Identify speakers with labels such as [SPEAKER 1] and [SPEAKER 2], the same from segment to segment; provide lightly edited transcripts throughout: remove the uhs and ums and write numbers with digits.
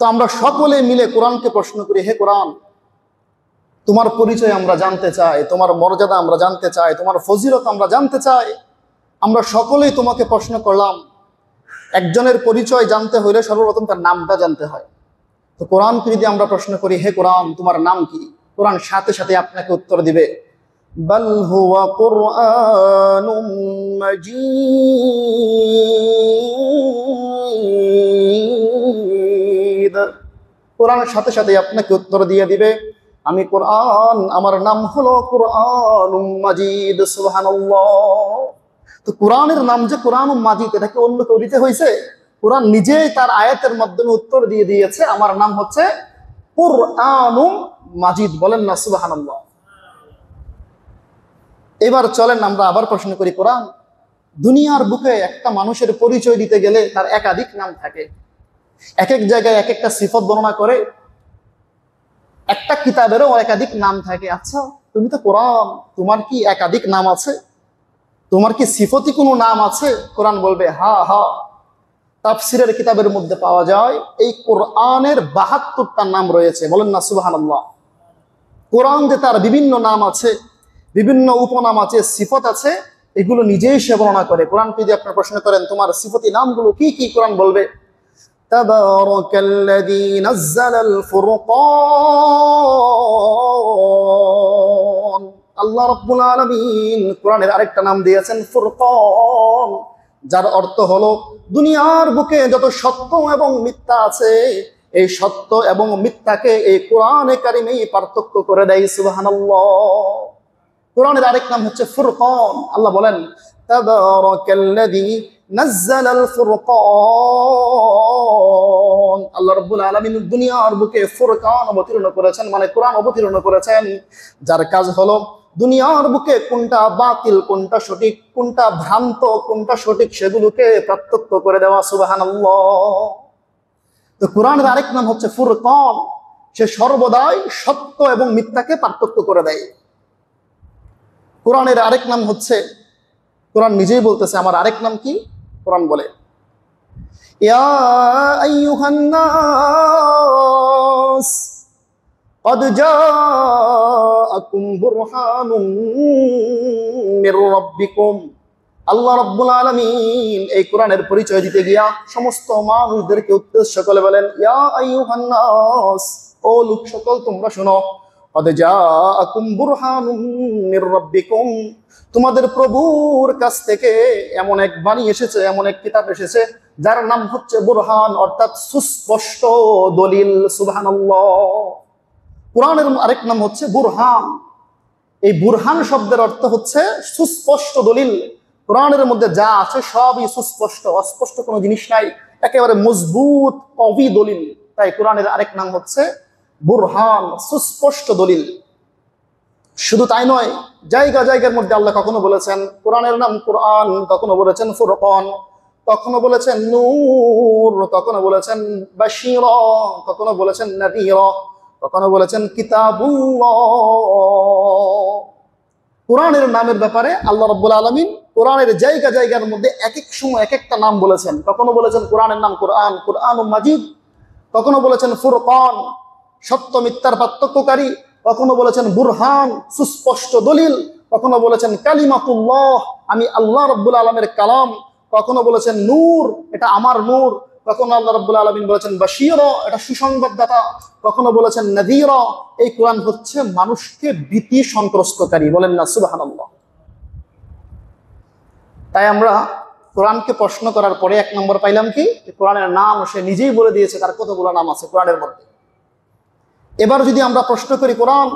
[SPEAKER 1] তো আমরা সকলে মিলে কোরআনকে প্রশ্ন করি, হে কোরআন, তোমার পরিচয় আমরা জানতে চাই, তোমার মর্যাদা আমরা জানতে চাই, তোমার ফজিলত আমরা জানতে চাই। আমরা সকলেই তোমাকে প্রশ্ন করলাম। একজনের পরিচয় জানতে হলে সর্বপ্রথম তার নামটা জানতে হয়। তো কোরআনকে যদি আমরা প্রশ্ন করি, হে কোরআন, তোমার নাম কি, কোরআন সাথে সাথে আপনাকে উত্তর দিবে, বাল হুয়া কুরআনুম মাজিদ। কোরআনের সাথে সাথে আপনাকে উত্তর দিয়ে দিবে, আমি কোরআন, আমার নাম হলো কুরআনুম মাজিদ। সুবহানাল্লাহ। তো কোরআনের নাম যে কুরআনুম মাজিদ, এটা কি অন্য কেউ দিতে হয়েছে? কোরআন নিজেই তার আয়াতের মাধ্যমে উত্তর দিয়ে দিয়েছে, আমার নাম হচ্ছে কুরআনুম মাজিদ। বলেন না সুবহানাল্লাহ। এবার চলেন আমরা আবার প্রশ্ন করি, কোরআন দুনিয়ার বুকে একটা মানুষের পরিচয় দিতে গেলে তার একাধিক নাম থাকে, এক এক জায়গায় এক একটা সিফত বর্ণনা করে, একটা কিতাবেরও একাধিক নাম থাকে। আচ্ছা, তুমি তো কোরআন, তোমার কি একাধিক নাম আছে? তোমার কি সিফতি কোনো নাম আছে? কোরআন বলবে, হা হা। তাফসিরের কিতাবের মধ্যে পাওয়া যায় এই কোরআনের ৭২টা নাম রয়েছে। বলেন না সুবহানাল্লাহ। কোরআন যে তার বিভিন্ন নাম আছে, বিভিন্ন উপনাম আছে, সিফত আছে, এগুলো নিজেই সে বর্ণনা করে। কোরআনকে যদি আপনার প্রশ্ন করেন তোমার সিফতি নামগুলো কি কি, কোরআন বলবে, তাবারাকাল্লাযী নাযালাল ফুরকান। আল্লাহ রাব্বুল আলামিন কোরআনের আরেকটা নাম দিয়েছেন ফুরকান, যার অর্থ হলো দুনিয়ার বুকে যত সত্য এবং মিথ্যা আছে, এই সত্য এবং মিথ্যাকে এই কোরআনে কারিমেই পার্থক্য করে দেয়। সুবহানাল্লাহ। কোরআনের আরেক নাম হচ্ছে ফুরকান। আল্লাহ বলেন, তাবারাকাল্লাযী নাযালাল ফুরকান। আল্লাহ রাব্বুল আলামিন দুনিয়ার বুকে ফুরকান অবতীর্ণ করেছেন, মানে কোরআন অবতীর্ণ করেছেন, যার কাজ হলো দুনিয়ার বুকে কোনটা বাতিল, কোনটা সঠিক, কোনটা ভ্রান্ত, কোনটা সঠিক, সেগুলোকে পার্থক্য করে দেওয়া। সুবহানাল্লাহ। তো কোরআনের আরেক নাম হচ্ছে ফুরকান, সে সর্বদাই সত্য এবং মিথ্যাকে পার্থক্য করে দেয়। কোরআনের আরেক নাম হচ্ছে, কোরআন নিজেই বলতেছে আমার আরেক নাম কি। কোরআন বলে, ইয়া আইয়ুহান নাস ক্বাদ জাআকুম বুরহানুম মির রাব্বিকুম। আল্লাহ রাব্বুল আলামিন এই কোরআনের পরিচয় দিতে গিয়া সমস্ত মানুষদেরকে উদ্দেশ্য করে বলেন, ইয়া আইয়ুহান নাস, ও লোক সকল তোমরা শোনো, ক্বাদ জাআকুম বুরহানুম মির রাব্বিকুম, তোমাদের প্রভুর কাছ থেকে এমন এক বাণী এসেছে, এমন এক কিতাব এসেছে যার নাম হচ্ছে বুরহান, অর্থাৎ সুস্পষ্ট দলিল। সুবহানাল্লাহ। কোরআনের আরেক নাম হচ্ছে বুরহান। এই বুরহান শব্দের অর্থ হচ্ছে সুস্পষ্ট দলিল। কোরআনের মধ্যে যা আছে সবই সুস্পষ্ট, অস্পষ্ট কোনো জিনিস নাই, একেবারে মজবুত কবি দলিল। তাই কোরআনের আরেক নাম হচ্ছে বুরহান, সুস্পষ্ট দলিল। শুধু তাই নয়, জায়গা জায়গার মধ্যে আল্লাহ কখনো বলেছেন কোরআনের নাম কোরআন, কখনো বলেছেন ফুরকান, কখনো বলেছেন নূর, কখনো বলেছেন বাশীরা, কখনো বলেছেন নাযীরা, কখনো বলেছেন কিতাবুল্লাহ। কোরআনের নামের ব্যাপারে আল্লাহ রাব্বুল আলামিন কোরআনের জায়গা জায়গার মধ্যে এক এক সময় এক একটা নাম বলেছেন। কখনো বলেছেন কোরআনের নাম কোরআন, কুরআনুম মাজিদ, কখনো বলেছেন ফুরকান, সত্য মিথ্যার পার্থক্যকারী, কখনো বলেছেন বুরহান, সুস্পষ্ট দলিল, কখনো বলেছেন কালিমাতুল্লাহ, আমি আল্লাহ রাব্বুল আলামিনের কালাম, কখনো বলেছেন নূর, এটা আমার নূর, কখনো আল্লাহ রাব্বুল আলামিন বলেছেন বাশীরা, এটা সুসংবাদদাতা, কখনো বলেছেন নাযীরা। এই কোরআন হচ্ছে মানুষকে ভীতি সন্ত্রস্তকারী। বলেন না সুবহানাল্লাহ। তাই আমরা কোরআনকে প্রশ্ন করার পরে এক নম্বর পাইলাম কি, কোরআনের নাম সে নিজেই বলে দিয়েছে তার কতগুলো নাম আছে কোরআনের মধ্যে। এবার যদি আমরা প্রশ্ন করি, কোরআন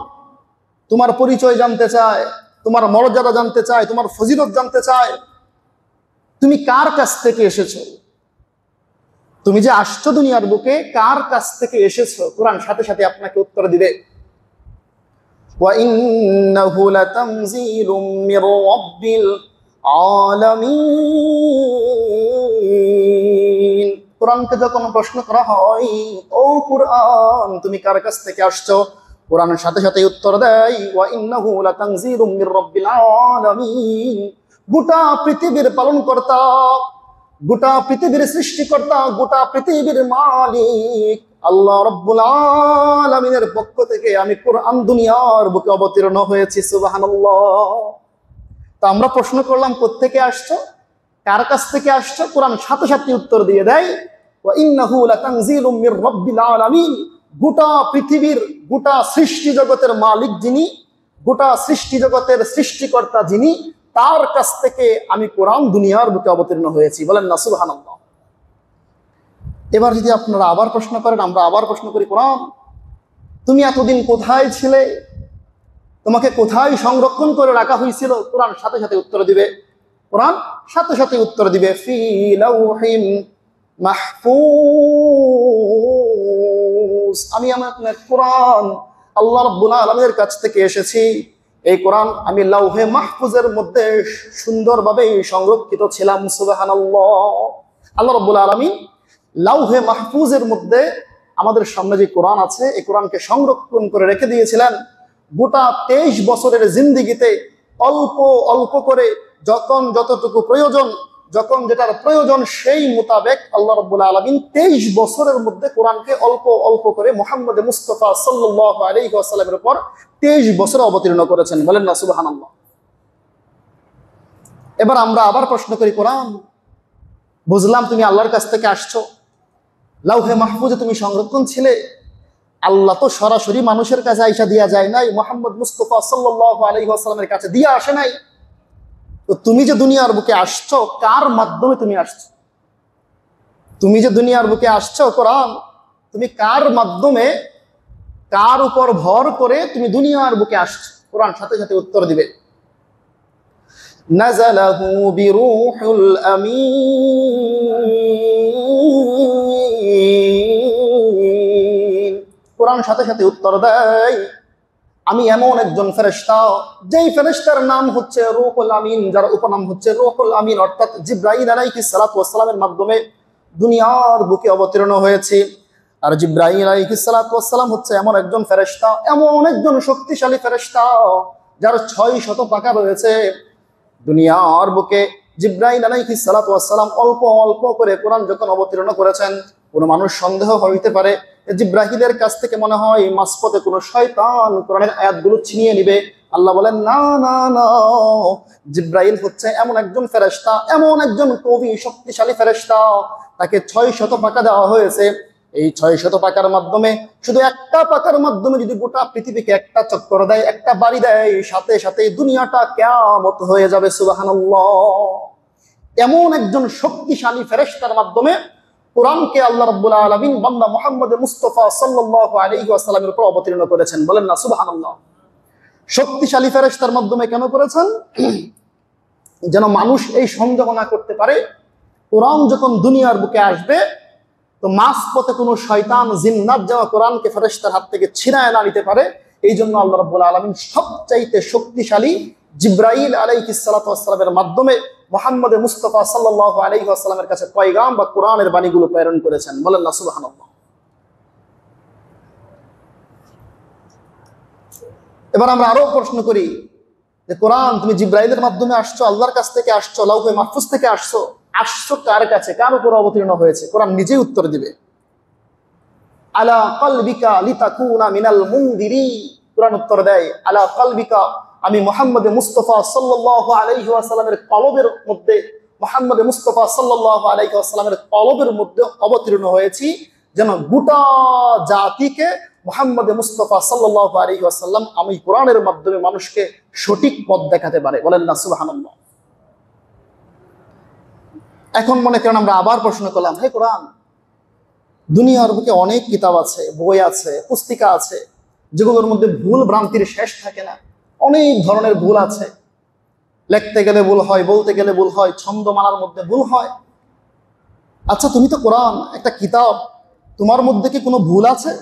[SPEAKER 1] তোমার পরিচয় জানতে চায়, তোমার মর্যাদা জানতে চায়, তোমার ফজিলত জানতে চায়, তুমি কার কাছ থেকে এসেছো, তুমি যে আসছো দুনিয়ার বুকে কার কাছ থেকে এসেছো, কোরআন সাথে সাথে আপনাকে উত্তর দিবে, ওয়া ইন্নাহু লাতানযীলুম মির রাব্বিল আলামিন। কোরআনকে যখন প্রশ্ন করা হয়, ও কোরআন তুমি কার কাছ থেকে আসছো, কোরআনের সাথে সাথে উত্তর দেয়, ওয়া ইন্নাহু লাতানযীলুম মির রাব্বিল আলামিন। গোটা পৃথিবীর পালনকর্তা, গোটা পৃথিবীর সৃষ্টিকর্তা, গোটা পৃথিবীর মালিক আল্লাহ রাব্বুল আলামিনের পক্ষ থেকে আমি কোরআন দুনিয়ার বুকে অবতীর্ণ হয়েছি। সুবহানাল্লাহ। তো আমরা প্রশ্ন করলাম, কোত্থেকে আসছো, কার কাছ থেকে আসছো? কোরআন সাথে সাথে উত্তর দিয়ে দেয়, ওয়া ইন্নাহু লাতানজিলুম মির রাব্বিল আলামিন। গোটা পৃথিবীর, গোটা সৃষ্টি জগতের মালিক যিনি, গোটা সৃষ্টি জগতের সৃষ্টিকর্তা যিনি, তার কাছ থেকে আমি কোরআন দুনিয়ার বুকে অবতীর্ণ হয়েছি। বলেন না সুবহানাল্লাহ। এবার যদি আপনারা আবার প্রশ্ন করেন, আমরা আবার প্রশ্ন করি, কোরআন তুমি এতদিন কোথায় ছিলে, তোমাকে কোথায় সংরক্ষণ করে রাখা হয়েছিল? কোরআন সাথে সাথে উত্তর দিবে, কোরআন সাথে সাথে উত্তর দিবে, ফি লাউহিম মাহফুজ। আমি আমার কোরআন আল্লাহ রাব্বুল আলামিনের কাছ থেকে এসেছি। এই কোরআন আমি লাউহে মাহফুজের মধ্যে সুন্দরভাবে সংরক্ষিত ছিলাম। সুবহানাল্লাহ। আল্লাহ রাব্বুল আলামিন লাউহে মাহফুজের মধ্যে আমাদের সামনে যে কোরআন আছে, এই কোরআনকে সংরক্ষণ করে রেখে দিয়েছিলেন। গোটা 23 বছরের জিন্দিগিতে অল্প অল্প করে যখন যতটুকু প্রয়োজন, যখন যেটার প্রয়োজন সেই মোতাবেক আল্লাহ রাব্বুল আলামিন 23 বছরের মধ্যে কোরআনকে অল্প অল্প করে মুহাম্মদ মুস্তাফা সাল্লাল্লাহু আলাইহি ওয়াসাল্লামের উপর 23 বছরে অবতীর্ণ করেছেন। বলেন না সুবহানাল্লাহ। এবার আমরা আবার প্রশ্ন করি, কোরআন বুঝলাম তুমি আল্লাহর কাছ থেকে আসছো, লাউহে মাহফুজে তুমি সংরক্ষণ ছিলে, আল্লাহ তো সরাসরি মানুষের কাছে আইসা দিয়া যায় নাই, মুহাম্মদ মুস্তাফা সাল্লাল্লাহু আলাইহি ওয়াসাল্লামের কাছে দিয়া আসে নাই। তো তুমি যে দুনিয়ার বুকে আসছো, কার মাধ্যমে তুমি আসছো? তুমি যে দুনিয়ার বুকে আসছো কোরআন, তুমি কার মাধ্যমে, কার উপর ভর করে তুমি দুনিয়ার বুকে আসছো? কোরআন সাথে সাথে উত্তর দিবে, নাযালাহু বিরূহুল আমিন। কোরআন সাথে সাথে উত্তর দেয়, আমি এমন একজন ফেরেশতা, যেই ফেরেশতার নাম হচ্ছে রূহুল আমিন, যার উপনাম হচ্ছে রূহুল আমিন, অর্থাৎ জিবরাইল আলাইহিস সালাতু ওয়াস সালামের মাধ্যমে দুনিয়ার বুকে অবতীর্ণ হয়েছে। আর জিবরাইল আলাইহিস সালাতু ওয়াস সালাম হচ্ছে এমন একজন ফেরেশতা, এমন একজন শক্তিশালী ফেরেশতা, যার 600 পাখা রয়েছে। দুনিয়ার বুকে জিবরাইল আলাইহিস সালাতু ওয়াস সালাম অল্প অল্প করে কোরআন যখন অবতীর্ণ করেছেন, কোনো মানুষ সন্দেহ হইতে পারে জিবরাইলের কাছ থেকে মনে হয় মাঝপথে কোনো শয়তান কোরআনের আয়াতগুলো ছিনিয়ে নিবে। আল্লাহ বলেন, না না না, জিবরাইল হচ্ছে এমন একজন ফেরেশতা, এমন একজন কবি শক্তিশালী ফেরেশতা, তাকে 600 পাখা দেওয়া হয়েছে। এই 600 পাখার মাধ্যমে, শুধু একটা পাখার মাধ্যমে যদি গোটা পৃথিবীকে একটা চক্কর দেয়, একটা বাড়ি দেয়, সাথে সাথে দুনিয়াটা কিয়ামত হয়ে যাবে। সুবহানাল্লাহ। এমন একজন শক্তিশালী ফেরেশতার মাধ্যমে কোরআনকে আল্লাহ রাব্বুল আলামিন বান্দা মুহাম্মদ মুস্তাফা সাল্লাল্লাহু আলাইহি ওয়াসাল্লামের উপর অবতীর্ণ করেছেন। বলেন না সুবহানাল্লাহ। শক্তিশালী ফেরেশতার মাধ্যমে কেন করেছেন? যেন মানুষ এই সন্দেহ না করতে পারে, কোরআন যখন দুনিয়ার বুকে আসবে তো মাঝপথে কোনো শয়তান জিন্নাত যেন কোরআনকে ফেরেশতার হাত থেকে ছিনায় না নিতে পারে। এই জন্য আল্লাহ রাব্বুল আলামিন সবচাইতে শক্তিশালী জিবরাইল আলাইহিস সালাতু ওয়াস সালামের মাধ্যমে মুহাম্মদ মুস্তাফা সাল্লাল্লাহু আলাইহি ওয়াসাল্লামের কাছে পয়গাম বা কোরআনের বাণীগুলো প্রেরণ করেছেন। বলেন না সুবহানাল্লাহ। এবার আমরা আরো প্রশ্ন করি যে, কোরআন তুমি জিবরাইলের মাধ্যমে আসছো, আল্লাহর কাছ থেকে আসছো, লাউহে মাহফুজ থেকে আসছো, আসছো কার কাছে, কার উপর অবতীর্ণ হয়েছে? কোরআন নিজেই উত্তর দিবে, আলা কলবিকা লিতাকুনা মিনাল মুনদিরি। কোরআন উত্তর দেয়, আলা কলবিকা, আমি মুহাম্মদ মুস্তাফা সাল্লাল্লাহু আলাইহি ওয়াসাল্লামের কলবের মধ্যে, মুহাম্মদ মুস্তাফা সাল্লাল্লাহু আলাইহি ওয়াসাল্লামের কলবের মধ্যে অবতীর্ণ হয়েছি, যেন গোটা জাতিকে মুহাম্মদ মুস্তাফা সাল্লাল্লাহু আলাইহি ওয়াসাল্লাম আমি কোরআনের মাধ্যমে মানুষকে সঠিক পথ দেখাতে পারে। বলেন না সুবহানাল্লাহ। এখন মনে করেন আমরা আবার প্রশ্ন করলাম, হে কোরআন, দুনিয়ার বুকে অনেক কিতাব আছে, বই আছে, পুস্তিকা আছে, যেগুলোর মধ্যে ভুল ভ্রান্তির শেষ থাকে না, অনেক ধরনের ভুল আছে, লিখতে গেলে ভুল হয়, বলতে গেলে ভুল হয়, ছন্দমালার মধ্যে ভুল হয়। আচ্ছা, তুমি তো কোরআন একটা কিতাব, তোমার মধ্যে কি কোনো ভুল আছে?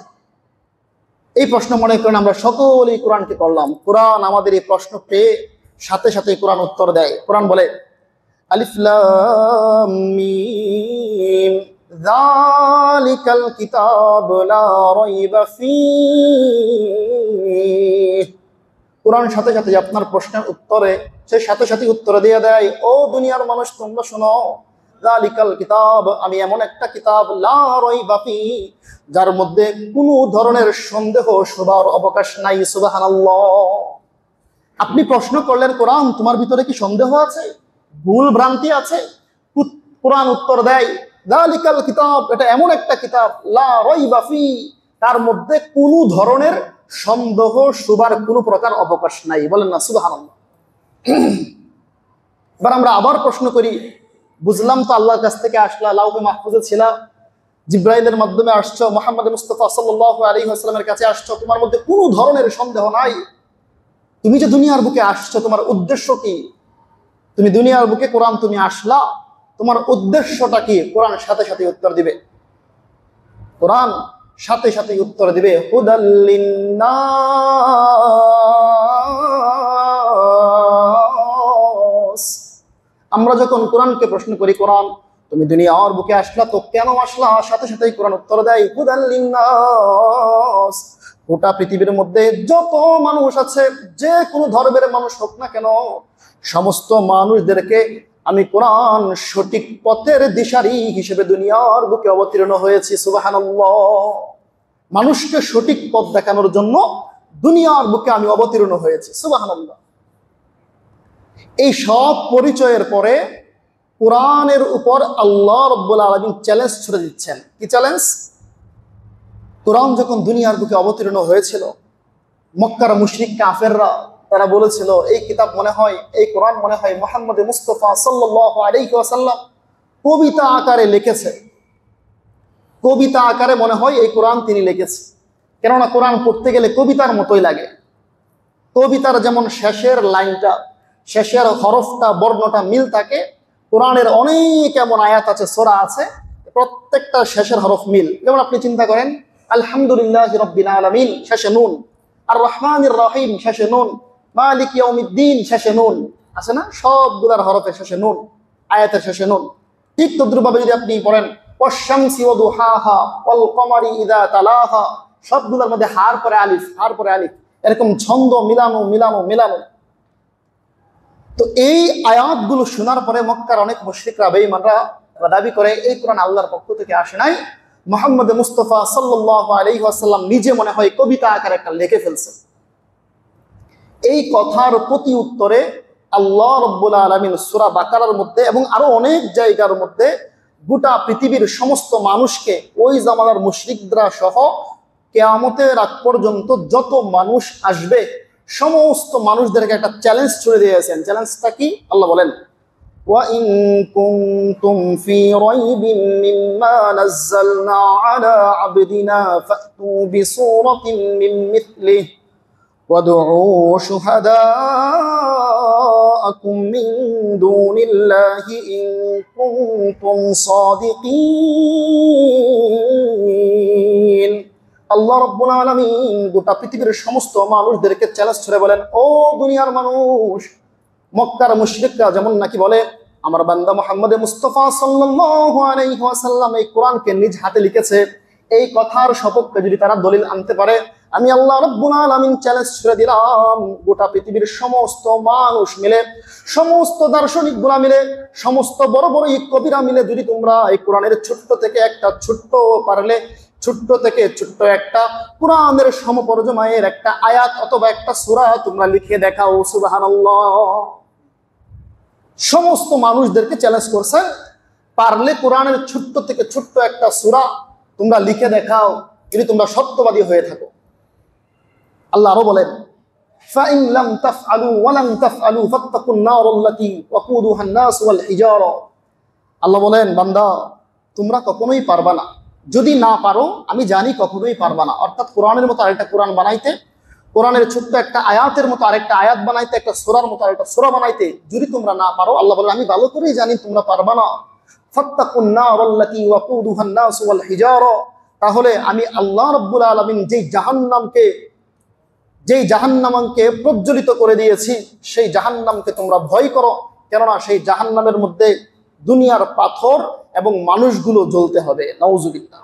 [SPEAKER 1] এই প্রশ্ন মনে করেন আমরা সকলেই কোরআনকে করলাম। কোরআন আমাদের এই প্রশ্ন পেয়ে সাথে সাথে কোরআন উত্তর দেয়। কোরআন বলে, আলিফ লাম মিম যালিকাল কিতাবু লা রাইবা ফীহ। কোরআন সাথে সাথে আপনার প্রশ্নের উত্তরে সে সাথে সাথে উত্তর দিয়ে দেয়, ও দুনিয়ার মানুষ তোমরা শোনো, যালিকাল কিতাব, আমি এমন একটা কিতাব লা রাইবা ফি, যার মধ্যে কোনো ধরনের সন্দেহ সবার অবকাশ নাই। সুবহানাল্লাহ। আপনি প্রশ্ন করলেন, কোরআন তোমার ভিতরে কি সন্দেহ আছে, ভুল ভ্রান্তি আছে? কোরআন উত্তর দেয়, যালিকাল কিতাব, এটা এমন একটা কিতাব লা রাইবা ফি, তার মধ্যে কোনো ধরনের সন্দেহ সবার কোনো প্রকার অবকাশ নাই। বলেন না সুবহানাল্লাহ। এবার আমরা আবার প্রশ্ন করি, বুঝলাম তো আল্লাহর কাছ থেকে আসলা, লাউহে মাহফুজে ছিল, জিব্রাইলের মাধ্যমে আসছো, মুহাম্মদ মুস্তাফা সাল্লাল্লাহু আলাইহি ওয়াসাল্লামের কাছে আসছো, তোমার মধ্যে কোনো ধরনের সন্দেহ নাই। তুমি যে দুনিয়ার বুকে আসছো, তোমার উদ্দেশ্য কি? তুমি দুনিয়ার বুকে কোরআন তুমি আসলা, তোমার উদ্দেশ্যটা কি? কোরআন সাথে সাথে উত্তর দিবে, কোরআন সাথে সাথে উত্তর দিবে, হুদাল লিন্নাস। আমরা যখন কোরআনকে প্রশ্ন করি, কোরআন তুমি দুনিয়ার বুকে আসলা তো কেন আসলা, সাথে সাথেই কোরআন উত্তর দেয়, হুদাল লিন্নাস। গোটা পৃথিবীর মধ্যে যত মানুষ আছে, যে কোনো ধর্মের মানুষ হোক না কেন, সমস্ত মানুষদেরকে আমি কোরআন সঠিক পথের দিশারি হিসেবে দুনিয়ার বুকে অবতীর্ণ হয়েছি। সুবহানাল্লাহ। মানুষকে সঠিক পথ দেখানোর জন্য দুনিয়ার বুকে আমি অবতীর্ণ হয়েছি। সুবহানাল্লাহ। এই সব পরিচয়ের পরে কোরআনের উপর আল্লাহ রাব্বুল আলামিন চ্যালেঞ্জ ছুড়ে দিচ্ছেন। কি চ্যালেঞ্জ? কোরআন যখন দুনিয়ার বুকে অবতীর্ণ হয়েছিল, মক্কার মুশরিক কাফেররা তারা বলেছিল, এই কিতাব মনে হয়, এই কোরআন মনে হয় মুহাম্মদ মুস্তাফা সাল্লাল্লাহু আলাইহি ওয়াসাল্লাম কবিতা আকারে লিখেছে, কবিতা আকারে মনে হয় এই কোরআন তিনি লিখেছে। কেননা কোরআন পড়তে গেলে কবিতার মতোই লাগে। কবিতার যেমন শেষের লাইনটা, শেষের হরফটা, বর্ণটা মিল থাকে, কোরআনের অনেক এমন আয়াত আছে, সূরা আছে, প্রত্যেকটা শেষের হরফ মিল। যেমন আপনি চিন্তা করেন, আলহামদুলিল্লাহি রাব্বিল আলামিন শেষে নুন, আর রহমানির রহিম শেষে নুন, মালিক ইয়াউমিদ্দিন শেষে নুন, আছে না? সবগুলার হরফের শেষে নুন, আয়াতের শেষে নুন। ঠিক তদ্রুপভাবে যদি আপনি পড়েন ওয়াশ-শামসি ওয়া দুহাহা ওয়াল কমারি ইযা তালাহা, সবগুলোর মধ্যে হার পরে আলিফ, হার পরে আলিফ, এরকম ছন্দ মিলানো মিলানো মিলানো। তো এই আয়াতগুলো শোনার পরে মক্কার অনেক মুশরিকরা, বেঈমানরা দাবি করে এই কোরআন আল্লাহর পক্ষ থেকে আসে নাই, মুহাম্মদ মুস্তাফা সাল্লাল্লাহু আলাইহি ওয়াসাল্লাম নিজে মনে হয় কবিতা আকারে একটা লিখে ফেলছে। এই কথার প্রতি উত্তরে আল্লাহ রাব্বুল আলামিন সূরা বাকারার মধ্যে এবং আরো অনেক জায়গার মধ্যে গোটা পৃথিবীর সমস্ত মানুষকে, ওই জামানার মুশরিকরা সহ কিয়ামতের আগ পর্যন্ত যত মানুষ আসবে সমস্ত মানুষদেরকে একটা চ্যালেঞ্জ ছুড়ে দিয়েছেন। চ্যালেঞ্জটা কি? আল্লাহ বলেন, ওয়া ইন কুনতুম ফি রাইবিন মিম্মা নাযালনা আলা আবদিনা ফাতু বিসূরাতিন মিন মিথলিহি وادعوا شهداءكم من دون الله إن كنتم صادقين। আল্লাহ রাব্বুল আলামিন গোটা পৃথিবীর সমস্ত মানুষদেরকে চ্যালেঞ্জ করে বলেন, ও দুনিয়ার মানুষ, মক্কার মুশরিকরা যেমন নাকি বলে আমার বান্দা মুহাম্মদ মুস্তাফা সাল্লাল্লাহু আলাইহি ওয়াসাল্লাম এই কোরআনকে নিজ হাতে লিখেছে, এই কথার সপক্ষে যদি তারা দলিল আনতে পারে, আমি আল্লাহ রাব্বুল আলামিন চ্যালেঞ্জ ছুড়ে দিলাম, গোটা পৃথিবীর সমস্ত মানুষ মিলে, সমস্ত দার্শনিকগুলা মিলে, সমস্ত বড় বড় কবিরা মিলে যদি তোমরা এই কোরআনের ছোট্ট থেকে একটা ছোট্ট পারলে, ছোট্ট থেকে ছোট্ট একটা কোরআনের সমপর্যায়ের একটা আয়াত অথবা একটা সূরা তোমরা লিখে দেখাও। সুবহানাল্লাহ। সমস্ত মানুষদেরকে চ্যালেঞ্জ করছে, পারলে কোরআনের ছোট্ট থেকে ছোট্ট একটা সূরা তোমরা লিখে দেখাও, যদি তোমরা সত্যবাদী হয়ে থাকো। আল্লাহ আরো বলেন, ফাইন লাম তাফআলু ওয়া লাম তাফআলু ফাত্তাকুন নারাল্লাতী ওয়াকুদুহা আন-নাস ওয়াল হিজারা। আল্লাহ বলেন, বান্দা তোমরা কখনোই পারবা না, যদি না পারো আমি জানি কখনোই পারবা না। অর্থাৎ কোরআনের মতো আরেকটা কোরআন বানাইতে, কোরআনের ছোট্ট একটা আয়াতের মতো আরেকটা আয়াত বানাইতে, একটা সূরার মতো আরেকটা সূরা বানাইতে যদি তোমরা না পারো, আল্লাহ বলেন আমি ভালো করেই জানি তোমরা পারবা না। ফাত্তাকুন নারাল্লাতী ওয়াকুদুহা আন-নাস ওয়াল হিজারা, তাহলে আমি আল্লাহ রাব্বুল আলামিন যেই জাহান্নামকে প্রজ্বলিত করে দিয়েছি, সেই জাহান্নামকে তোমরা ভয় করো, কেননা সেই জাহান্নামের মধ্যে দুনিয়ার পাথর এবং মানুষগুলো জ্বলতে হবে। নাউযুবিল্লাহ।